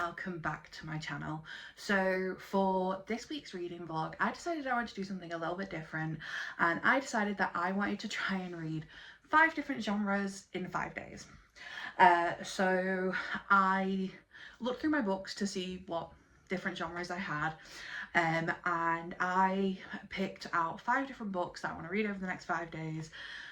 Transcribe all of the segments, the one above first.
welcome back to my channel. So for this week's reading vlog, I decided I wanted to do something a little bit different, and I decided that I wanted to try and read 5 different genres in 5 days. So I looked through my books to see what different genres I had, and I picked out 5 different books that I want to read over the next 5 days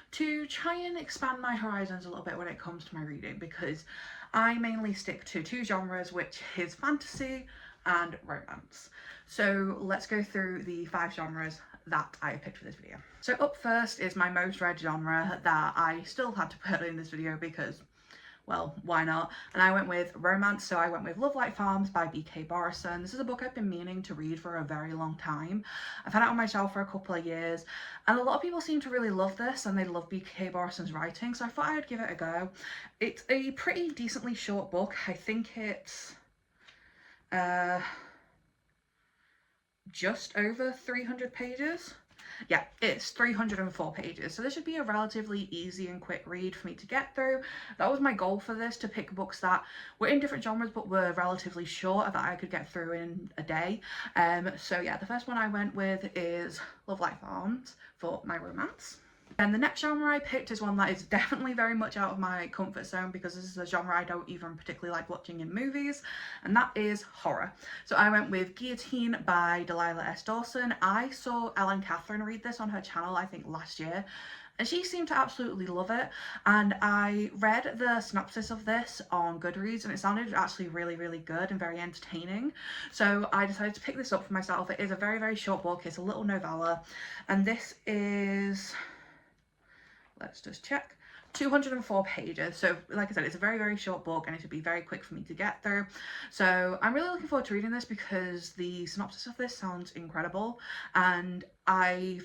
to try and expand my horizons a little bit when it comes to my reading, because I mainly stick to 2 genres, which is fantasy and romance. So let's go through the 5 genres that I picked for this video. So up first is my most read genre that I still had to put in this video because, well, why not? And I went with romance, so I went with Love Like Farms by B.K. Borison. This is a book I've been meaning to read for a very long time. I've had it on my shelf for a couple of years, and a lot of people seem to really love this, and they love B.K. Borison's writing, so I thought I'd give it a go. It's a pretty decently short book. I think it's just over 300 pages. Yeah, it's 304 pages, so this should be a relatively easy and quick read for me to get through. That was my goal for this, to pick books that were in different genres but were relatively short, that I could get through in a day. So yeah, the first one I went with is Love Like Farms for my romance. And the next genre I picked is one that is definitely very much out of my comfort zone, because this is a genre I don't even particularly like watching in movies, and that is horror. So I went with Guillotine by Delilah S. Dawson. I saw Ellen Catherine read this on her channel, I think last year, and she seemed to absolutely love it, and I read the synopsis of this on Goodreads and it sounded actually really good and very entertaining, so I decided to pick this up for myself. It is a very short book. It's a little novella, and this is, let's just check, 204 pages. So like I said, it's a very short book and it should be very quick for me to get through. So I'm really looking forward to reading this because the synopsis of this sounds incredible, and I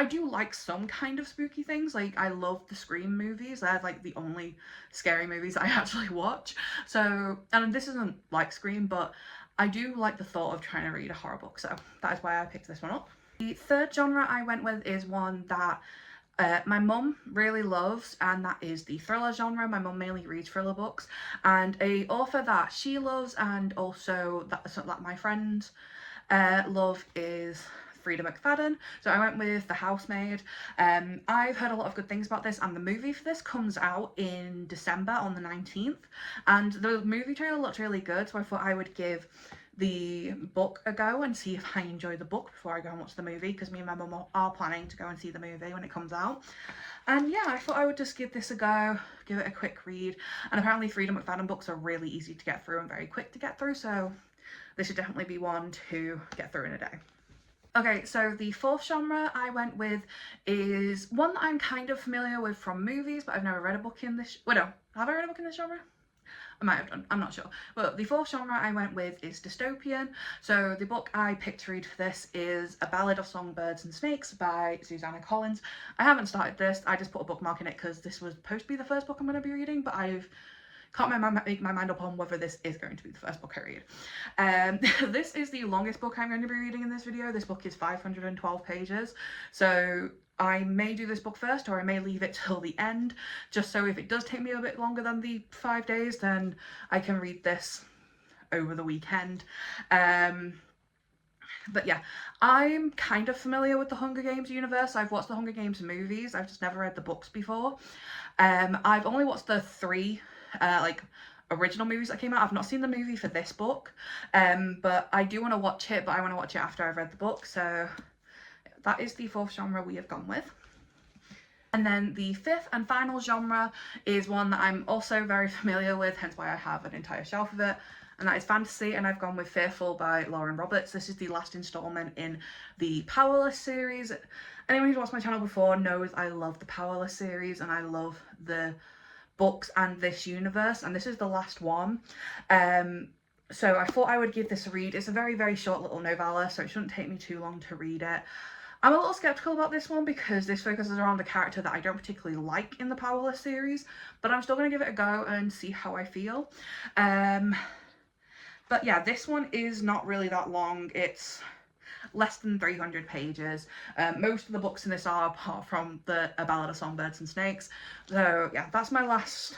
do like some kind of spooky things. Like, I love the Scream movies. They're like the only scary movies I actually watch. So, and this isn't like Scream, but I do like the thought of trying to read a horror book, so that is why I picked this one up. The third genre I went with is one that my mum really loves, and that is the thriller genre. My mum mainly reads thriller books, and a author that she loves and also that my friends love is Frida McFadden. So I went with The Housemaid. I've heard a lot of good things about this, and the movie for this comes out in December on the 19th, and the movie trailer looked really good, so I thought I would give the book a go and see if I enjoy the book before I go and watch the movie, because me and my mum are planning to go and see the movie when it comes out. And yeah, I thought I would just give this a go, give it a quick read, and apparently Frida McFadden books are really easy to get through and very quick to get through, so this should definitely be one to get through in a day. Okay, so the fourth genre I went with is one that I'm kind of familiar with from movies, but I've never read a book in this. Wait, no, have I read a book in this genre? I might have done, I'm not sure. But the fourth genre I went with is dystopian. So the book I picked to read for this is A Ballad of Songbirds and Snakes by Susanna Collins. I haven't started this, I just put a bookmark in it because this was supposed to be the first book I'm going to be reading, but I've can't make my mind up on whether this is going to be the first book I read. This is the longest book I'm going to be reading in this video. This book is 512 pages, so I may do this book first, or I may leave it till the end, just so if it does take me a bit longer than the 5 days, then I can read this over the weekend. But yeah, I'm kind of familiar with the Hunger Games universe. I've watched the Hunger Games movies, I've just never read the books before. I've only watched the 3 like original movies that came out. I've not seen the movie for this book, but I do want to watch it, but I want to watch it after I've read the book. So that is the fourth genre we have gone with. And then the fifth and final genre is one that I'm also very familiar with, hence why I have an entire shelf of it, and that is fantasy, and I've gone with Fearful by Lauren Roberts. This is the last installment in the Powerless series. Anyone who's watched my channel before knows I love the Powerless series, and I love the books and this universe, and this is the last one. So I thought I would give this a read. It's a very short little novella, so it shouldn't take me too long to read it. I'm a little skeptical about this one because this focuses around a character that I don't particularly like in the Powerless series, but I'm still going to give it a go and see how I feel. But yeah, this one is not really that long. less than 300 pages. Most of the books in this are, apart from the A Ballad of Songbirds and Snakes. So yeah, that's my last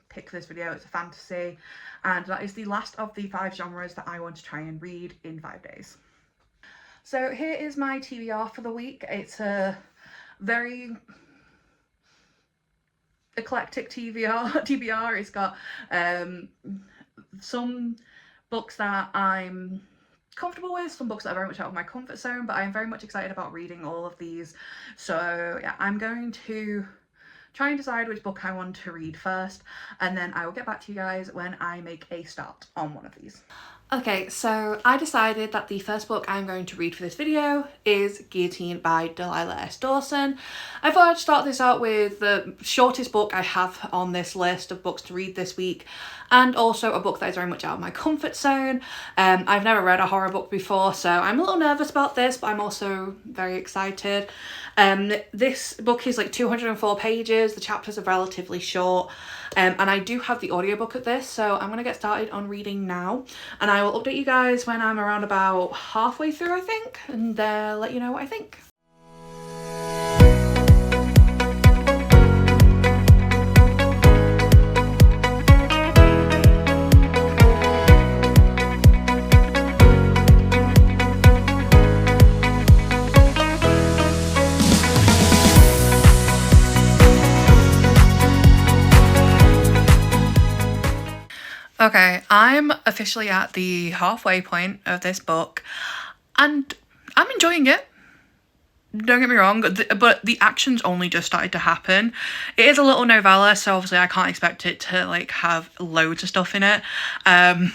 pick for this video. It's a fantasy, and that is the last of the 5 genres that I want to try and read in 5 days. So here is my TBR for the week. It's a very eclectic TBR. It's got some books that I'm comfortable with, some books that are very much out of my comfort zone, but I'm very much excited about reading all of these. So yeah, I'm going to try and decide which book I want to read first, and then I will get back to you guys when I make a start on one of these. Okay, so I decided that the first book I'm going to read for this video is Guillotine by Delilah S. Dawson. I thought I'd start this out with the shortest book I have on this list of books to read this week, and also a book that is very much out of my comfort zone. I've never read a horror book before, so I'm a little nervous about this, but I'm also very excited. This book is like 204 pages, the chapters are relatively short, and I do have the audiobook of this, so I'm going to get started on reading now, and I will update you guys when I'm around about halfway through, I think, and let you know what I think. Okay, I'm officially at the halfway point of this book, and I'm enjoying it. Don't get me wrong, but the action's only just started to happen. It is a little novella, so obviously I can't expect it to like have loads of stuff in it. I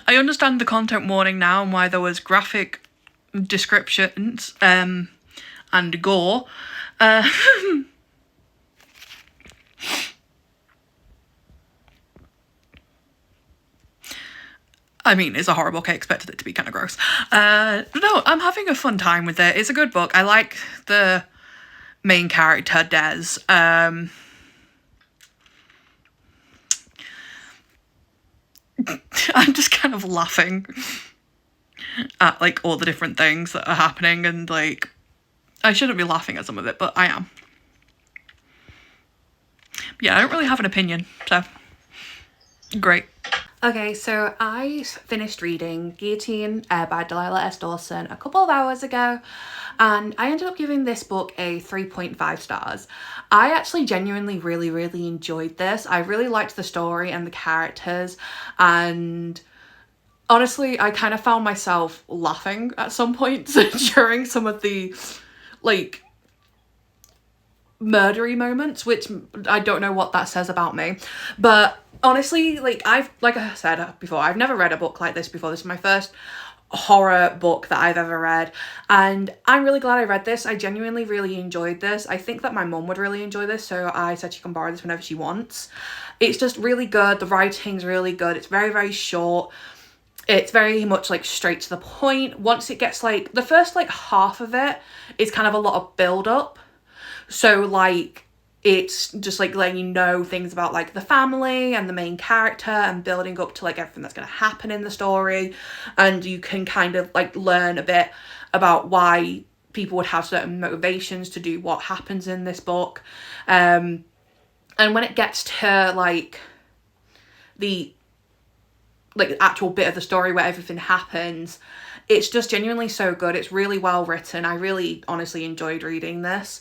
understand the content warning now and why there was graphic descriptions and gore. I mean, it's a horror book. I expected it to be kind of gross. No, I'm having a fun time with it. It's a good book. I like the main character, Des. I'm just kind of laughing at, like, all the different things that are happening, and, like, I shouldn't be laughing at some of it, but I am. But yeah, I don't really have an opinion, so great. Okay, so I finished reading Guillotine by Delilah S. Dawson a couple of hours ago, and I ended up giving this book a 3.5 stars. I actually genuinely really enjoyed this. I really liked the story and the characters, and honestly, I kind of found myself laughing at some points during some of the, like, murdery moments, which I don't know what that says about me, but honestly, like I said before, I've never read a book like this before. This is my first horror book that I've ever read, and I'm really glad I read this. I genuinely really enjoyed this. I think that my mum would really enjoy this, so I said she can borrow this whenever she wants. It's just really good. The writing's really good. It's very short. It's very much like straight to the point. Once it gets like the first like half of it is kind of a lot of build up. So like it's just like letting you know things about like the family and the main character and building up to like everything that's going to happen in the story, and you can kind of like learn a bit about why people would have certain motivations to do what happens in this book. And when it gets to like the actual bit of the story where everything happens, it's just genuinely so good. It's really well written. I really honestly enjoyed reading this.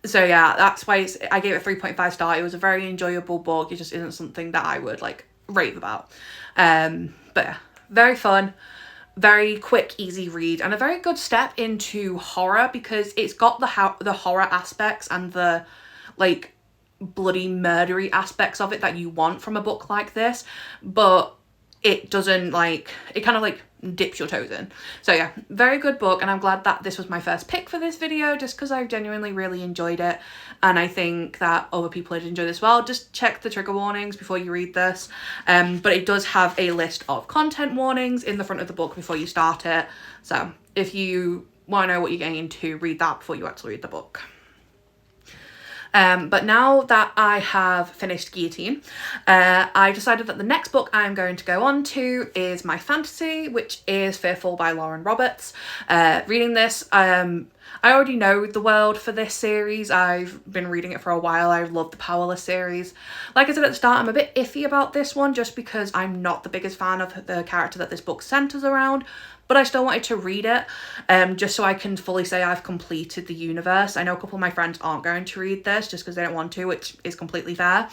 So yeah, that's why I gave it a 3.5 star. It was a very enjoyable book. It just isn't something that I would like rave about. But yeah, very fun, very quick, easy read, and a very good step into horror, because it's got the horror aspects and the like bloody murdery aspects of it that you want from a book like this, but it doesn't like, it kind of like dips your toes in. So yeah, very good book, and I'm glad that this was my first pick for this video, just because I genuinely really enjoyed it, and I think that other people would enjoy this as well. Just check the trigger warnings before you read this, but it does have a list of content warnings in the front of the book before you start it, so if you want to know what you're getting into, read that before you actually read the book. But now that I have finished Guillotine, I decided that the next book I'm going to go on to is my fantasy, which is Fearful by Lauren Roberts. Reading this, I already know the world for this series. I've been reading it for a while. I love the Powerless series. Like I said at the start, I'm a bit iffy about this one just because I'm not the biggest fan of the character that this book centers around, but I still wanted to read it just so I can fully say I've completed the universe. I know a couple of my friends aren't going to read this just because they don't want to, which is completely fair.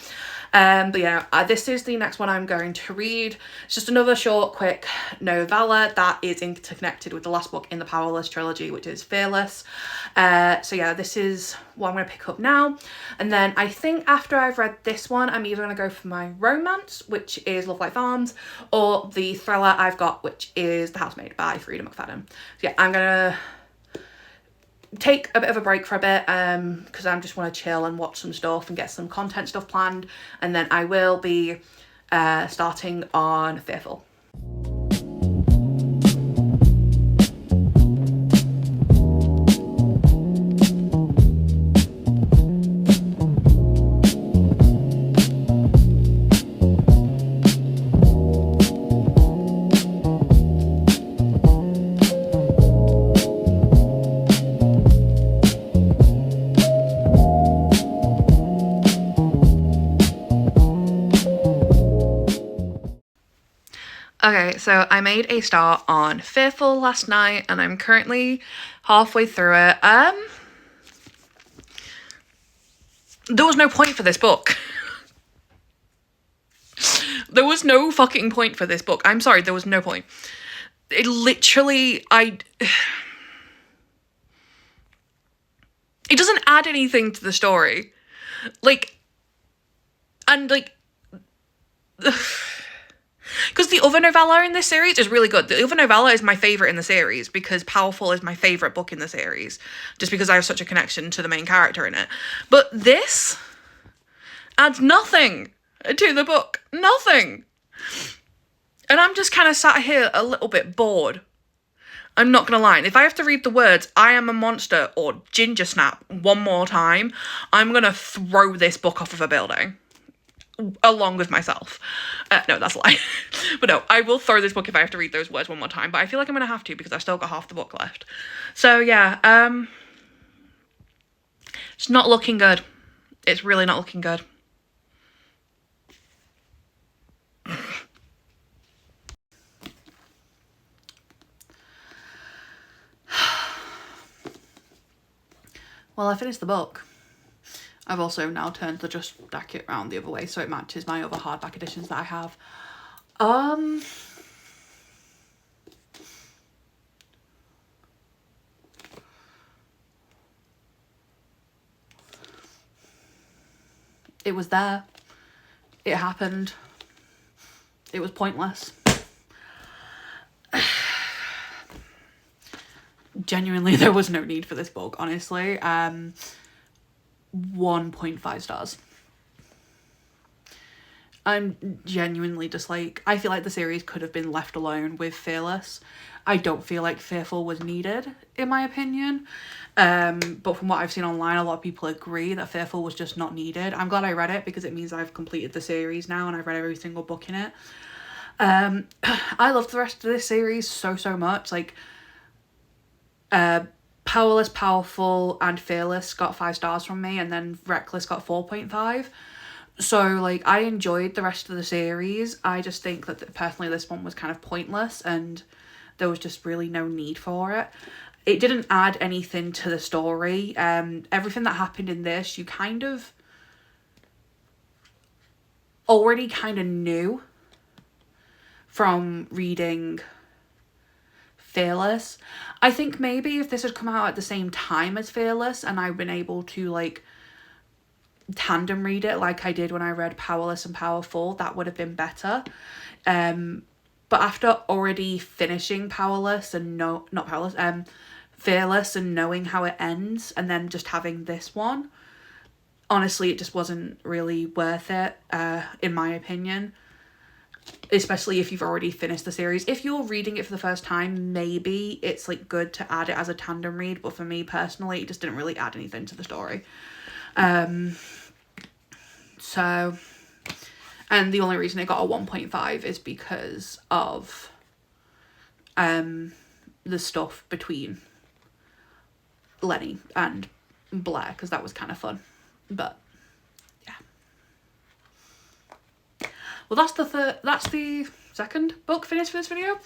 But yeah, this is the next one I'm going to read. It's just another short, quick novella that is interconnected with the last book in the Powerless trilogy, which is Fearless. So yeah, this is what I'm going to pick up now. And then I think after I've read this one, I'm either going to go for my romance, which is Love Like Farms, or the thriller I've got, which is The Housemaid by Frida McFadden. So yeah, I'm going to take a bit of a break for a bit because I just want to chill and watch some stuff and get some content stuff planned, and then I will be starting on Fearful. Okay, so I made a start on Fearful last night and I'm currently halfway through it. There was no point for this book. There was no fucking point for this book. I'm sorry, there was no point. It literally, it doesn't add anything to the story. Because the other novella in this series is really good. The other novella is my favourite in the series because Powerful is my favourite book in the series, just because I have such a connection to the main character in it. But this adds nothing to the book. Nothing. And I'm just kind of sat here a little bit bored. I'm not going to lie. If I have to read the words I am a monster or ginger snap one more time, I'm going to throw this book off of a building. Along with myself. No, that's a lie. But no, I will throw this book if I have to read those words one more time. But I feel like I'm going to have to because I've still got half the book left. So yeah, it's not looking good. It's really not looking good. Well, I finished the book. I've also now turned the Just stack it around the other way so it matches my other hardback editions that I have. It was there. It happened. It was pointless. Genuinely, there was no need for this book, honestly. 1.5 stars. I'm genuinely just like, I feel like the series could have been left alone with Fearless. I don't feel like Fearful was needed, in my opinion. But from what I've seen online, a lot of people agree that Fearful was just not needed. I'm glad I read it because it means I've completed the series now and I've read every single book in it. I love the rest of this series so much. Like, Powerless, Powerful, and Fearless got 5 stars from me, and then Reckless got 4.5. So, like, I enjoyed the rest of the series. I just think that, personally, this one was kind of pointless, and there was just really no need for it. It didn't add anything to the story. Everything that happened in this, you kind of already kind of knew from reading Fearless. I think maybe if this had come out at the same time as Fearless and I'd been able to like tandem read it like I did when I read Powerless and Powerful, that would have been better. But after already finishing Powerless and Fearless and knowing how it ends and then just having this one, honestly, it just wasn't really worth it, in my opinion. Especially if you've already finished the series. If you're reading it for the first time, maybe it's like good to add it as a tandem read, but for me personally, it just didn't really add anything to the story. So, and the only reason it got a 1.5 is because of the stuff between Lenny and Blair, because that was kind of fun. But yeah, well, that's the second book finished for this video,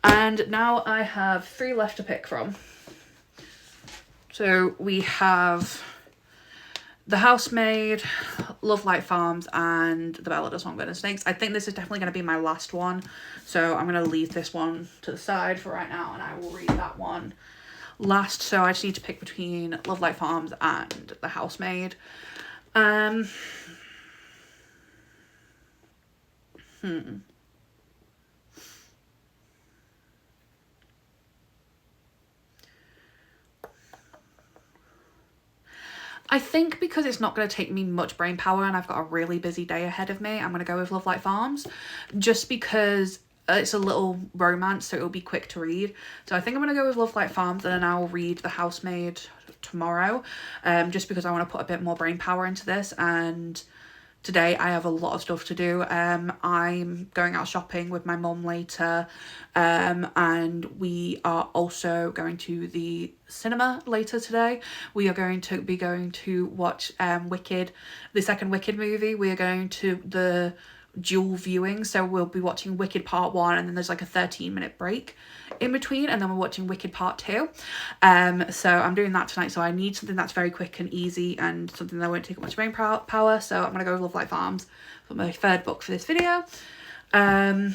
and now I have 3 left to pick from. So we have The Housemaid, Love Light Farms, and The Ballad of Songbird and Snakes. I think this is definitely going to be my last one, so I'm going to leave this one to the side for right now, and I will read that one last. So I just need to pick between Love Light Farms and The Housemaid. I think because it's not going to take me much brain power and I've got a really busy day ahead of me, I'm going to go with Love Light Farms, just because it's a little romance, so it'll be quick to read. So I think I'm going to go with Love Light Farms, and then I'll read The Housemaid tomorrow, just because I want to put a bit more brain power into this. And today I have a lot of stuff to do. I'm going out shopping with my mum later, and we are also going to the cinema later today. We are going to be going to watch Wicked, the second Wicked movie. We are going to the dual viewing, so we'll be watching Wicked Part 1, and then there's like a 13-minute break in between, and then we're watching Wicked Part 2. So I'm doing that tonight, so I need something that's very quick and easy and something that won't take up much brain power, so I'm gonna go with Love Light Farms for my third book for this video. And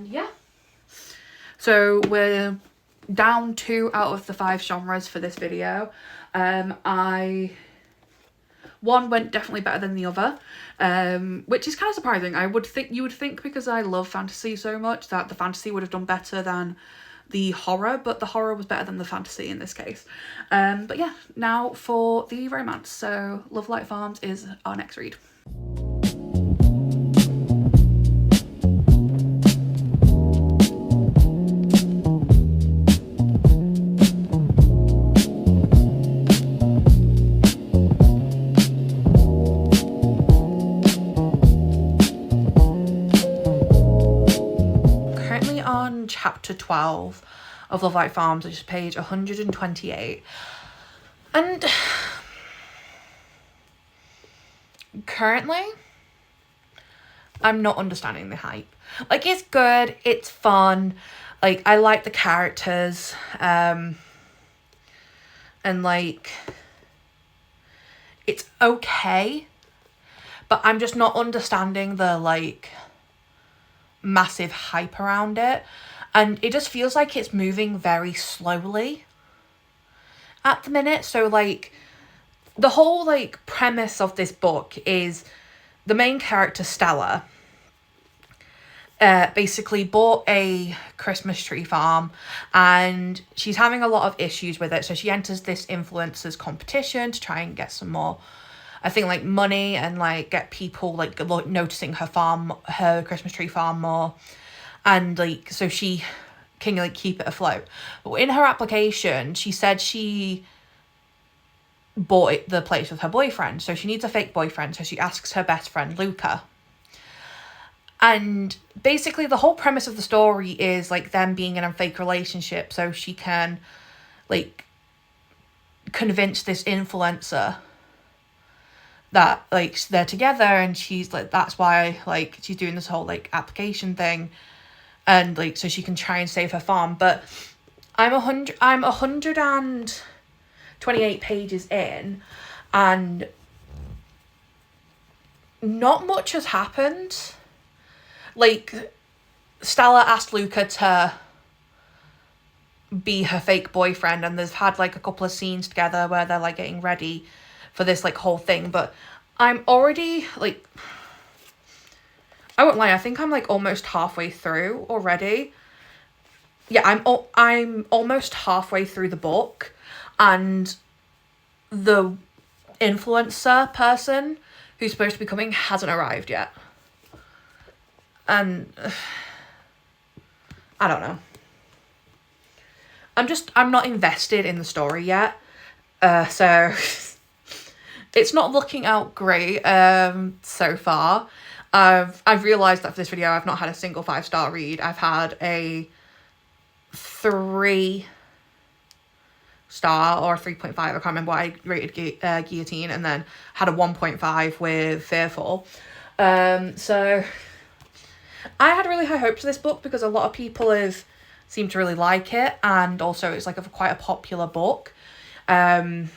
yeah, so we're down 2 out of the 5 genres for this video. One went definitely better than the other, which is kind of surprising. You would think because I love fantasy so much that the fantasy would have done better than the horror, but the horror was better than the fantasy in this case. But yeah, now for the romance. So Love Light Farms is our next read. Chapter 12 of Love Light Farms, which is page 128, and currently I'm not understanding the hype. Like, it's good, it's fun, like I like the characters, and like it's okay, but I'm just not understanding the like massive hype around it. And it just feels like it's moving very slowly at the minute. So, like, the whole, like, premise of this book is the main character, Stella, basically bought a Christmas tree farm, and she's having a lot of issues with it. So she enters this influencers competition to try and get some more, I think, like, money and, like, get people, like, noticing her Christmas tree farm more. And, like, so she can, like, keep it afloat. But in her application, she said she bought the place with her boyfriend. So she needs a fake boyfriend. So she asks her best friend, Luca. And basically the whole premise of the story is, like, them being in a fake relationship. So she can, like, convince this influencer that, like, they're together. And she's, like, that's why, like, she's doing this whole, like, application thing. And, like, so she can try and save her farm. But I'm 128 pages in, and not much has happened. Like, Stella asked Luca to be her fake boyfriend, and they've had, like, a couple of scenes together where they're, like, getting ready for this, like, whole thing. But I'm already, like, I won't lie, I think I'm, like, almost halfway through already. Yeah, I'm almost halfway through the book, and the influencer person who's supposed to be coming hasn't arrived yet. And I don't know. I'm not invested in the story yet. So it's not looking out great so far. I've realised that for this video I've not had a single 5-star read. I've had a 3-star or 3.5, I can't remember what I rated Guillotine, and then had a 1.5 with Fearful. So I had really high hopes for this book because a lot of people have seemed to really like it, and also it's like quite a popular book. And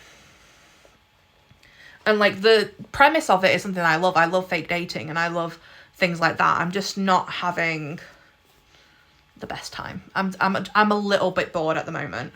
like the premise of it is something I love. I love fake dating and I love things like that. I'm just not having the best time. I'm a little bit bored at the moment.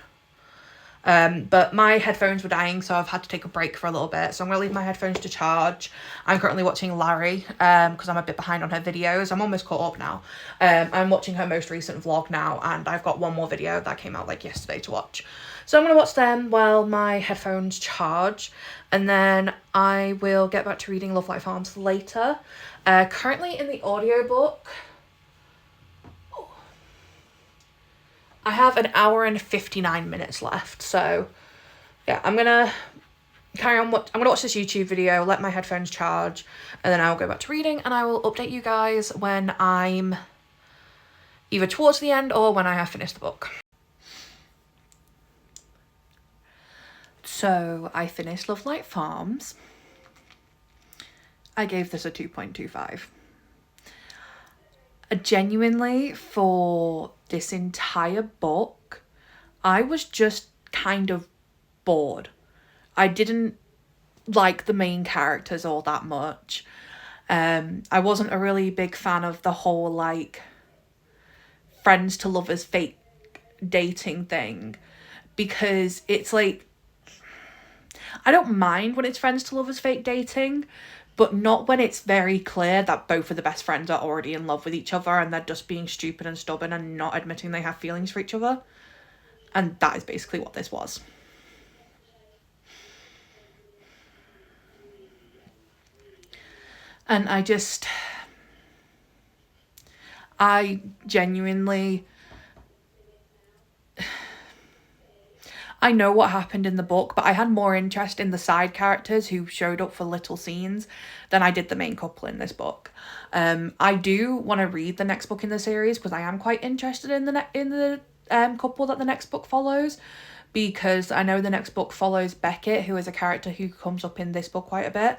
But my headphones were dying, so I've had to take a break for a little bit. So I'm going to leave my headphones to charge. I'm currently watching Larry because I'm a bit behind on her videos. I'm almost caught up now. I'm watching her most recent vlog now, and I've got one more video that came out like yesterday to watch. So I'm going to watch them while my headphones charge, and then I will get back to reading Love Like Farms later. Currently in the audiobook, I have an hour and 59 minutes left, so yeah, I'm gonna carry on. I'm gonna watch this YouTube video, let my headphones charge, and then I'll go back to reading, and I will update you guys when I'm either towards the end or when I have finished the book. So I finished Love Like Farms. I gave this a 2.25. Genuinely, for this entire book, I was just kind of bored. I didn't like the main characters all that much. I wasn't a really big fan of the whole like friends to lovers fake dating thing, because it's like, I don't mind when it's friends to lovers fake dating, but not when it's very clear that both of the best friends are already in love with each other and they're just being stupid and stubborn and not admitting they have feelings for each other. And that is basically what this was. And I genuinely, I know what happened in the book, but I had more interest in the side characters who showed up for little scenes than I did the main couple in this book. I do want to read the next book in the series because I am quite interested in the couple that the next book follows, because I know the next book follows Beckett, who is a character who comes up in this book quite a bit.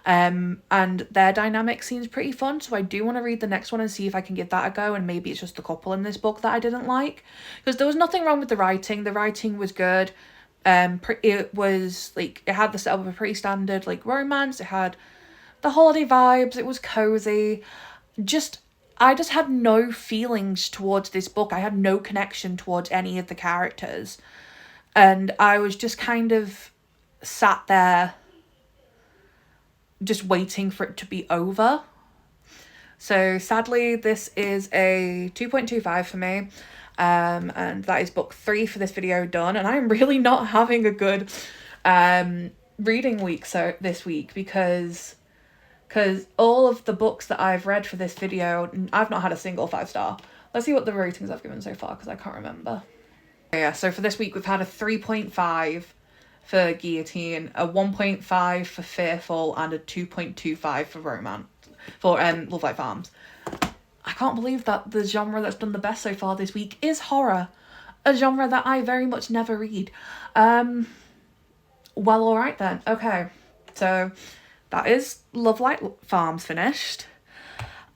And their dynamic seems pretty fun, so I do want to read the next one and see if I can give that a go, and maybe it's just the couple in this book that I didn't like, because there was nothing wrong with the writing was good. It was like, it had the setup of a pretty standard like romance, it had the holiday vibes, it was cozy. I just had no feelings towards this book. I had no connection towards any of the characters, and I was just kind of sat there just waiting for it to be over. So sadly, this is a 2.25 for me. And that is book 3 for this video done. And I'm really not having a good reading week this week, because all of the books that I've read for this video, I've not had a single 5-star. Let's see what the ratings I've given so far, because I can't remember. Yeah, so for this week we've had a 3.5 for Guillotine, a 1.5 for Fearful, and a 2.25 for Romance, for Love Like Farms. I can't believe that the genre that's done the best so far this week is horror, a genre that I very much never read. Well, alright then. Okay, so that is Love Like Farms finished.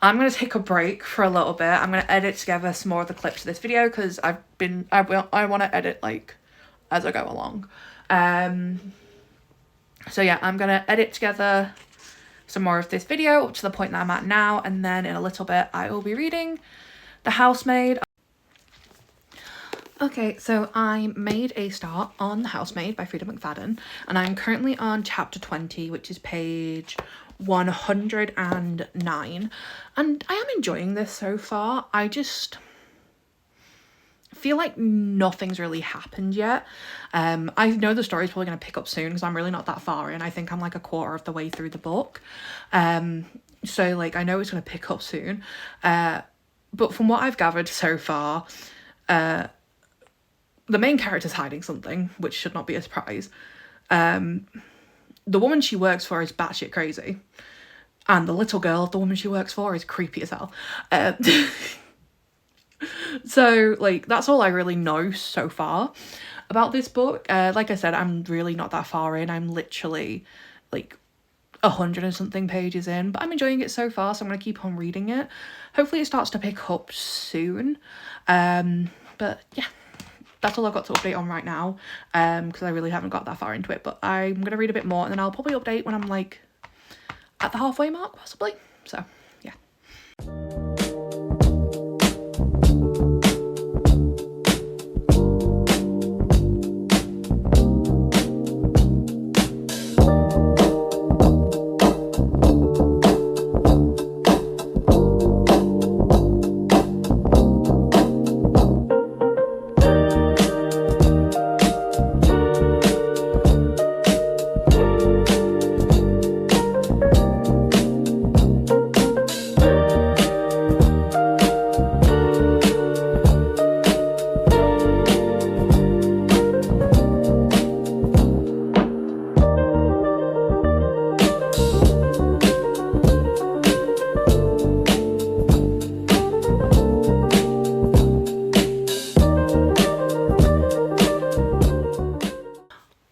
I'm going to take a break for a little bit. I'm going to edit together some more of the clips of this video, because I want to edit like as I go along. So yeah, I'm gonna edit together some more of this video up to the point that I'm at now, and then in a little bit I will be reading The Housemaid. Okay, so I made a start on The Housemaid by Frida McFadden, and I'm currently on chapter 20, which is page 109, and I am enjoying this so far. I just feel like nothing's really happened yet. I know the story's probably going to pick up soon because I'm really not that far in. I think I'm like a quarter of the way through the book. So like I know it's going to pick up soon. But from what I've gathered so far, the main character's hiding something, which should not be a surprise. The woman she works for is batshit crazy. And the little girl, the woman she works for, is creepy as hell. So, like, that's all I really know so far about this book. Like I said, I'm really not that far in. I'm literally, like, 100 and something pages in. But I'm enjoying it so far, so I'm going to keep on reading it. Hopefully it starts to pick up soon. But, yeah. That's all I've got to update on right now, because I really haven't got that far into it. But I'm going to read a bit more, and then I'll probably update when I'm, like, at the halfway mark, possibly. So, yeah.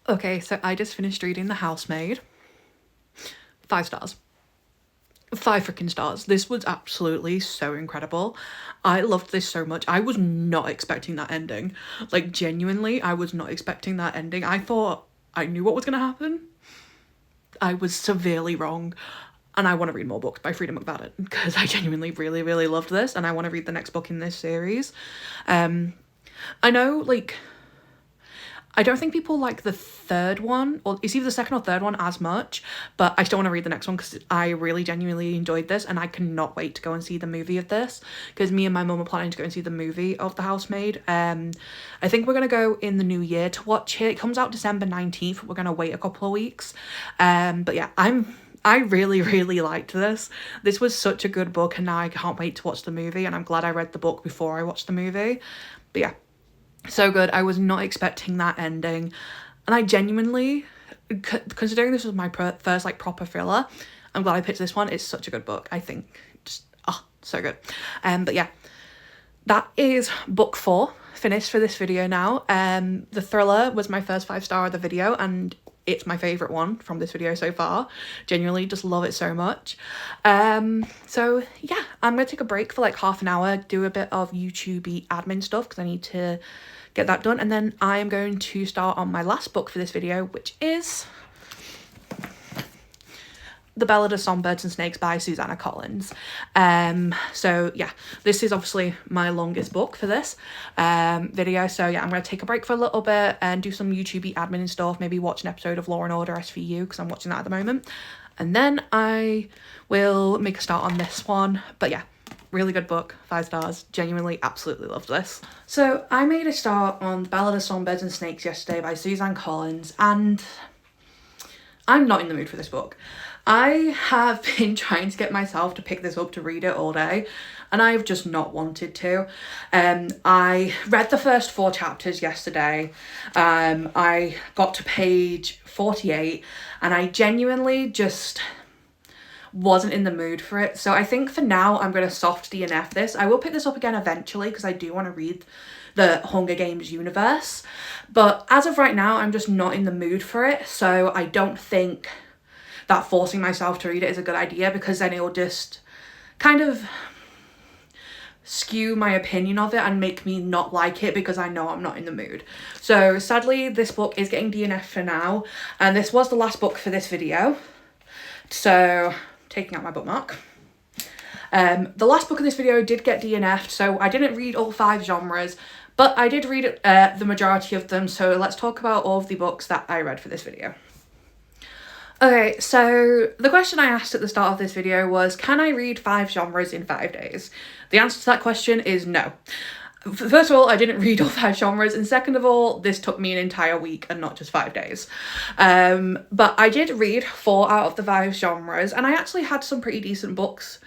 Okay, so I just finished reading The Housemaid. 5 stars. 5 freaking stars. This was absolutely so incredible. I loved this so much. I was not expecting that ending. Like, genuinely, I was not expecting that ending. I thought I knew what was going to happen. I was severely wrong. And I want to read more books by Frida McFadden, because I genuinely really, really loved this, and I want to read the next book in this series. I know, like, I don't think people like the third one, or it's either the second or third one as much, but I still want to read the next one because I really genuinely enjoyed this, and I cannot wait to go and see the movie of this, because me and my mum are planning to go and see the movie of The Housemaid. I think we're going to go in the new year to watch it. It comes out December 19th, but we're going to wait a couple of weeks. But yeah, I really, really liked this. This was such a good book, and now I can't wait to watch the movie, and I'm glad I read the book before I watched the movie. But yeah, so good. I was not expecting that ending, and I genuinely, considering this was my first, like, proper thriller, I'm glad I picked this one. It's such a good book, I think. Just, so good. But yeah, that is book 4 finished for this video now. The thriller was my first 5-star of the video, and it's my favourite one from this video so far. Genuinely just love it so much. So yeah, I'm gonna take a break for like half an hour, do a bit of YouTube-y admin stuff because I need to get that done, and then I am going to start on my last book for this video, which is The Ballad of Songbirds and Snakes by Susanna Collins. So yeah, this is obviously my longest book for this video, so yeah, I'm going to take a break for a little bit and do some YouTube admin and stuff, maybe watch an episode of Law & Order SVU, because I'm watching that at the moment, and then I will make a start on this one. But yeah, really good book, 5 stars, genuinely absolutely loved this. So I made a start on The Ballad of Songbirds and Snakes yesterday by Susanna Collins, and I'm not in the mood for this book. I have been trying to get myself to pick this up to read it all day, and I've just not wanted to. I read the first 4 chapters yesterday. I got to page 48, and I genuinely just wasn't in the mood for it. So I think for now I'm going to soft DNF this. I will pick this up again eventually because I do want to read the Hunger Games universe, but as of right now I'm just not in the mood for it. So I don't think that forcing myself to read it is a good idea, because then it will just kind of skew my opinion of it and make me not like it because I know I'm not in the mood. So sadly this book is getting DNF for now, and this was the last book for this video, so taking out my bookmark. The last book of this video did get DNF'd, so I didn't read all 5 genres, but I did read the majority of them. So let's talk about all of the books that I read for this video. Okay, so the question I asked at the start of this video was, can I read 5 genres in 5 days? The answer to that question is no. First of all, I didn't read all 5 genres, and second of all, this took me an entire week and not just 5 days. But I did read 4 out of the 5 genres, and I actually had some pretty decent books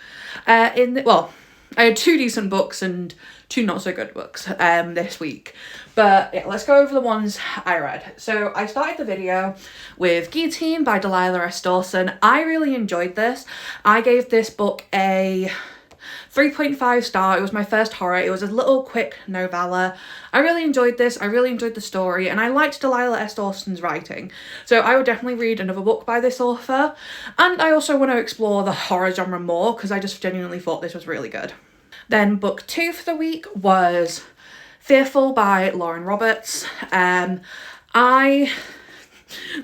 well, I had 2 decent books and 2 not so good books this week. But yeah, let's go over the ones I read. So I started the video with Guillotine by Delilah S. Dawson. I really enjoyed this. I gave this book a 3.5 star. It was my first horror. It was a little quick novella. I really enjoyed this. I really enjoyed the story, and I liked Delilah S. Dawson's writing. So I would definitely read another book by this author. And I also want to explore the horror genre more because I just genuinely thought this was really good. Then book 2 for the week was Fearful by Lauren Roberts.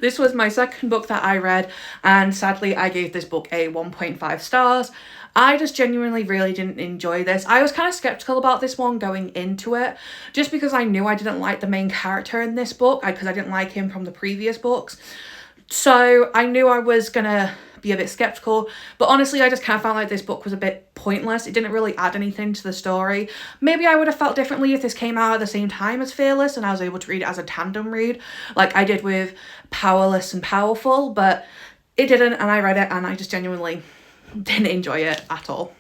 This was my second book that I read, and sadly I gave this book a 1.5 stars. I just genuinely really didn't enjoy this. I was kind of skeptical about this one going into it, just because I knew I didn't like the main character in this book, because I didn't like him from the previous books. So I knew I was gonna be a bit skeptical, but honestly I just kind of felt like this book was a bit pointless. It didn't really add anything to the story. Maybe I would have felt differently if this came out at the same time as Fearless and I was able to read it as a tandem read like I did with Powerless and Powerful, but it didn't, and I read it and I just genuinely didn't enjoy it at all.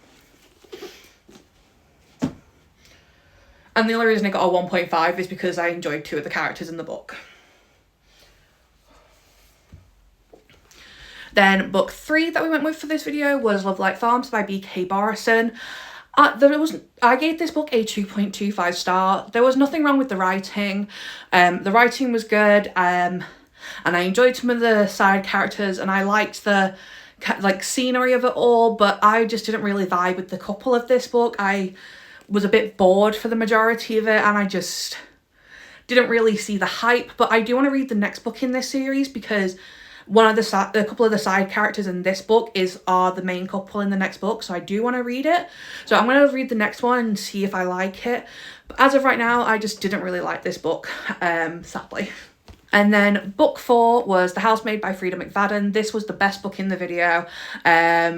And the only reason it got a 1.5 is because I enjoyed 2 of the characters in the book. Then book 3 that we went with for this video was Love Like Farms by B.K. Borison. I gave this book a 2.25 star. There was nothing wrong with the writing. The writing was good, and I enjoyed some of the side characters, and I liked the scenery of it all, but I just didn't really vibe with the couple of this book. I was a bit bored for the majority of it, and I just didn't really see the hype. But I do want to read the next book in this series because a couple of the side characters in this book are the main couple in the next book, so I do want to read it. So I'm going to read the next one and see if I like it. But as of right now, I just didn't really like this book, sadly. And then book 4 was The Housemaid by Frida McFadden. This was the best book in the video. I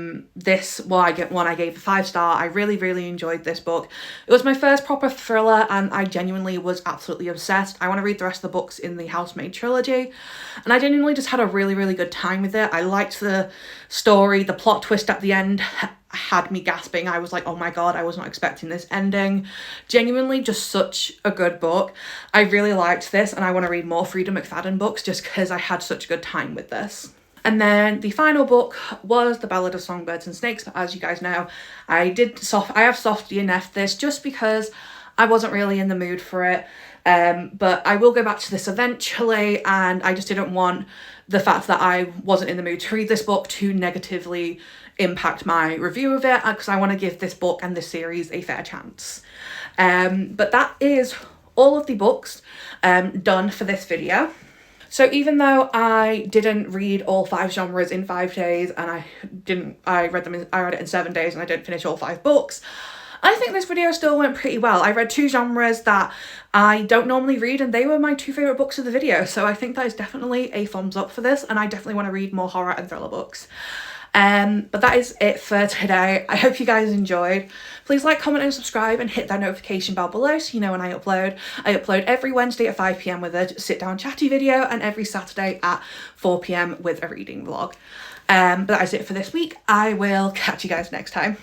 gave a 5 star. I really, really enjoyed this book. It was my first proper thriller, and I genuinely was absolutely obsessed. I want to read the rest of the books in the Housemaid trilogy. And I genuinely just had a really, really good time with it. I liked the story. The plot twist at the end had me gasping. I was like, oh my god, I was not expecting this ending. Genuinely just such a good book. I really liked this, and I want to read more Frida McFadden books just because I had such a good time with this. And then the final book was The Ballad of Songbirds and Snakes, but as you guys know, I have soft DNF'd this just because I wasn't really in the mood for it. But I will go back to this eventually, and I just didn't want the fact that I wasn't in the mood to read this book to negatively impact my review of it, because I want to give this book and this series a fair chance. But that is all of the books done for this video. So even though I didn't read all 5 genres in 5 days, and I read it in 7 days, and I didn't finish all 5 books, I think this video still went pretty well. I read 2 genres that I don't normally read, and they were my 2 favourite books of the video, so I think that is definitely a thumbs up for this, and I definitely want to read more horror and thriller books. But that is it for today. I hope you guys enjoyed. Please like, comment and subscribe, and hit that notification bell below so you know when I upload. I upload every Wednesday at 5 PM with a sit down chatty video, and every Saturday at 4 PM with a reading vlog. But that is it for this week. I will catch you guys next time.